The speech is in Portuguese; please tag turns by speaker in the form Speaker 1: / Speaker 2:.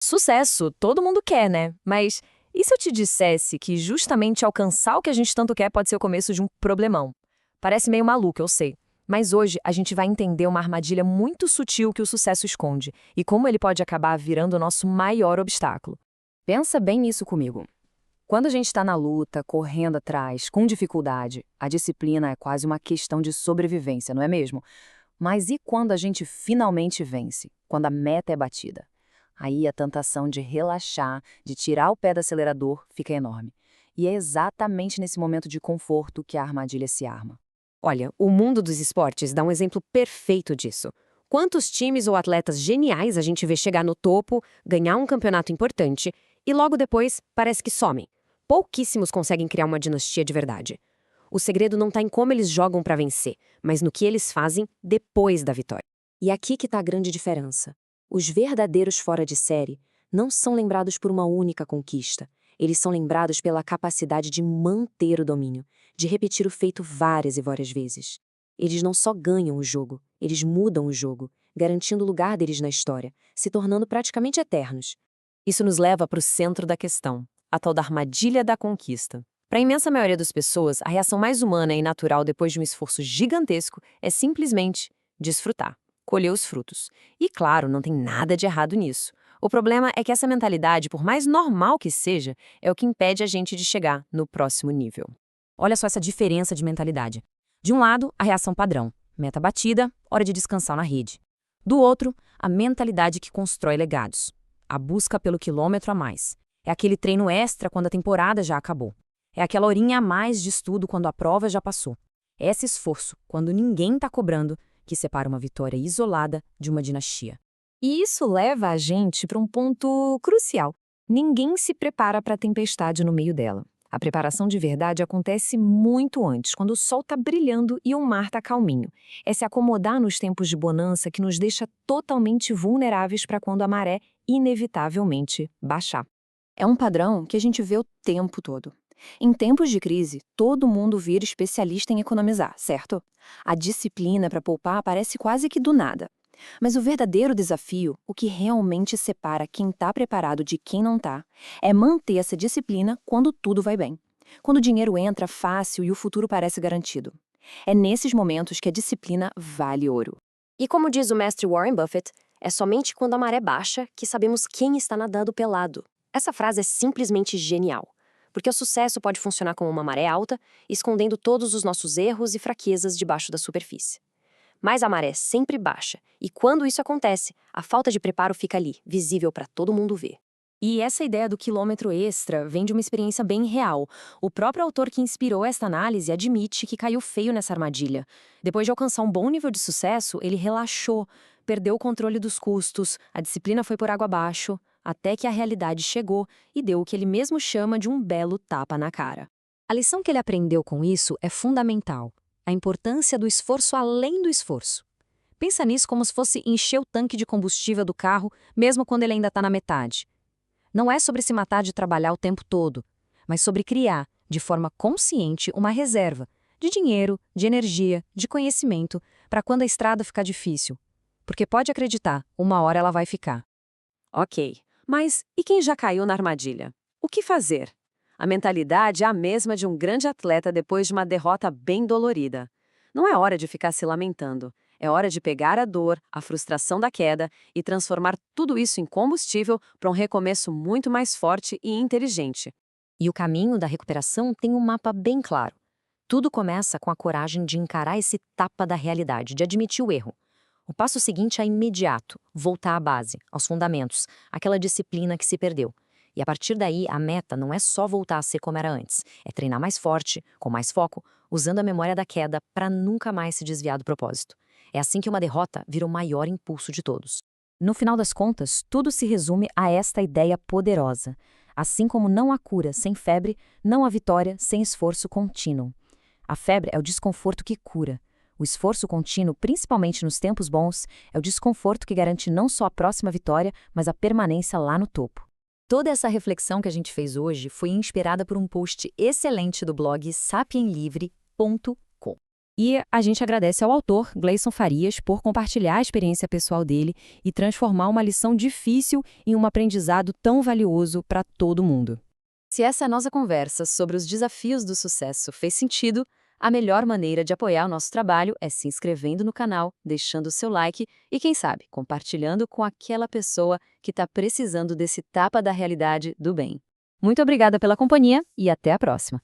Speaker 1: Sucesso, todo mundo quer, né? Mas e se eu te dissesse que justamente alcançar o que a gente tanto quer pode ser o começo de um problemão? Parece meio maluco, eu sei. Mas hoje a gente vai entender uma armadilha muito sutil que o sucesso esconde e como ele pode acabar virando o nosso maior obstáculo. Pensa bem nisso comigo. Quando a gente está na luta, correndo atrás, com dificuldade, a disciplina é quase uma questão de sobrevivência, não é mesmo? Mas e quando a gente finalmente vence? Quando a meta é batida? Aí a tentação de relaxar, de tirar o pé do acelerador, fica enorme. E é exatamente nesse momento de conforto que a armadilha se arma.
Speaker 2: Olha, o mundo dos esportes dá um exemplo perfeito disso. Quantos times ou atletas geniais a gente vê chegar no topo, ganhar um campeonato importante e logo depois parece que somem? Pouquíssimos conseguem criar uma dinastia de verdade. O segredo não está em como eles jogam para vencer, mas no que eles fazem depois da vitória. E aqui que está a grande diferença. Os verdadeiros fora de série não são lembrados por uma única conquista. Eles são lembrados pela capacidade de manter o domínio, de repetir o feito várias e várias vezes. Eles não só ganham o jogo, eles mudam o jogo, garantindo o lugar deles na história, se tornando praticamente eternos.
Speaker 1: Isso nos leva para o centro da questão, a tal da armadilha da conquista. Para a imensa maioria das pessoas, a reação mais humana e natural depois de um esforço gigantesco é simplesmente desfrutar, colher os frutos. E claro, não tem nada de errado nisso. O problema é que essa mentalidade, por mais normal que seja, é o que impede a gente de chegar no próximo nível.
Speaker 3: Olha só essa diferença de mentalidade. De um lado, a reação padrão, meta batida, hora de descansar na rede. Do outro, a mentalidade que constrói legados, a busca pelo quilômetro a mais. É aquele treino extra quando a temporada já acabou. É aquela horinha a mais de estudo quando a prova já passou. É esse esforço, quando ninguém está cobrando, que separa uma vitória isolada de uma dinastia.
Speaker 1: E isso leva a gente para um ponto crucial. Ninguém se prepara para a tempestade no meio dela. A preparação de verdade acontece muito antes, quando o sol está brilhando e o mar está calminho. É se acomodar nos tempos de bonança que nos deixa totalmente vulneráveis para quando a maré inevitavelmente baixar. É um padrão que a gente vê o tempo todo. Em tempos de crise, todo mundo vira especialista em economizar, certo? A disciplina para poupar aparece quase que do nada. Mas o verdadeiro desafio, o que realmente separa quem está preparado de quem não está, é manter essa disciplina quando tudo vai bem. Quando o dinheiro entra fácil e o futuro parece garantido. É nesses momentos que a disciplina vale ouro.
Speaker 2: E como diz o mestre Warren Buffett, é somente quando a maré baixa que sabemos quem está nadando pelado. Essa frase é simplesmente genial, porque o sucesso pode funcionar como uma maré alta, escondendo todos os nossos erros e fraquezas debaixo da superfície. Mas a maré sempre baixa, e quando isso acontece, a falta de preparo fica ali, visível para todo mundo ver.
Speaker 3: E essa ideia do quilômetro extra vem de uma experiência bem real. O próprio autor que inspirou esta análise admite que caiu feio nessa armadilha. Depois de alcançar um bom nível de sucesso, ele relaxou, perdeu o controle dos custos, a disciplina foi por água abaixo, até que a realidade chegou e deu o que ele mesmo chama de um belo tapa na cara. A lição que ele aprendeu com isso é fundamental: a importância do esforço além do esforço. Pensa nisso como se fosse encher o tanque de combustível do carro, mesmo quando ele ainda está na metade. Não é sobre se matar de trabalhar o tempo todo, mas sobre criar, de forma consciente, uma reserva de dinheiro, de energia, de conhecimento, para quando a estrada ficar difícil. Porque pode acreditar, uma hora ela vai ficar.
Speaker 1: Ok, mas e quem já caiu na armadilha? O que fazer? A mentalidade é a mesma de um grande atleta depois de uma derrota bem dolorida. Não é hora de ficar se lamentando. É hora de pegar a dor, a frustração da queda e transformar tudo isso em combustível para um recomeço muito mais forte e inteligente.
Speaker 3: E o caminho da recuperação tem um mapa bem claro. Tudo começa com a coragem de encarar esse tapa da realidade, de admitir o erro. O passo seguinte é imediato: voltar à base, aos fundamentos, aquela disciplina que se perdeu. E a partir daí, a meta não é só voltar a ser como era antes, é treinar mais forte, com mais foco, usando a memória da queda para nunca mais se desviar do propósito. É assim que uma derrota vira o maior impulso de todos. No final das contas, tudo se resume a esta ideia poderosa. Assim como não há cura sem febre, não há vitória sem esforço contínuo. A febre é o desconforto que cura. O esforço contínuo, principalmente nos tempos bons, é o desconforto que garante não só a próxima vitória, mas a permanência lá no topo. Toda essa reflexão que a gente fez hoje foi inspirada por um post excelente do blog sapienlivre.com.
Speaker 2: E a gente agradece ao autor, Gleison Farias, por compartilhar a experiência pessoal dele e transformar uma lição difícil em um aprendizado tão valioso para todo mundo.
Speaker 3: Se essa nossa conversa sobre os desafios do sucesso fez sentido, a melhor maneira de apoiar o nosso trabalho é se inscrevendo no canal, deixando o seu like e, quem sabe, compartilhando com aquela pessoa que está precisando desse tapa da realidade do bem. Muito obrigada pela companhia e até a próxima!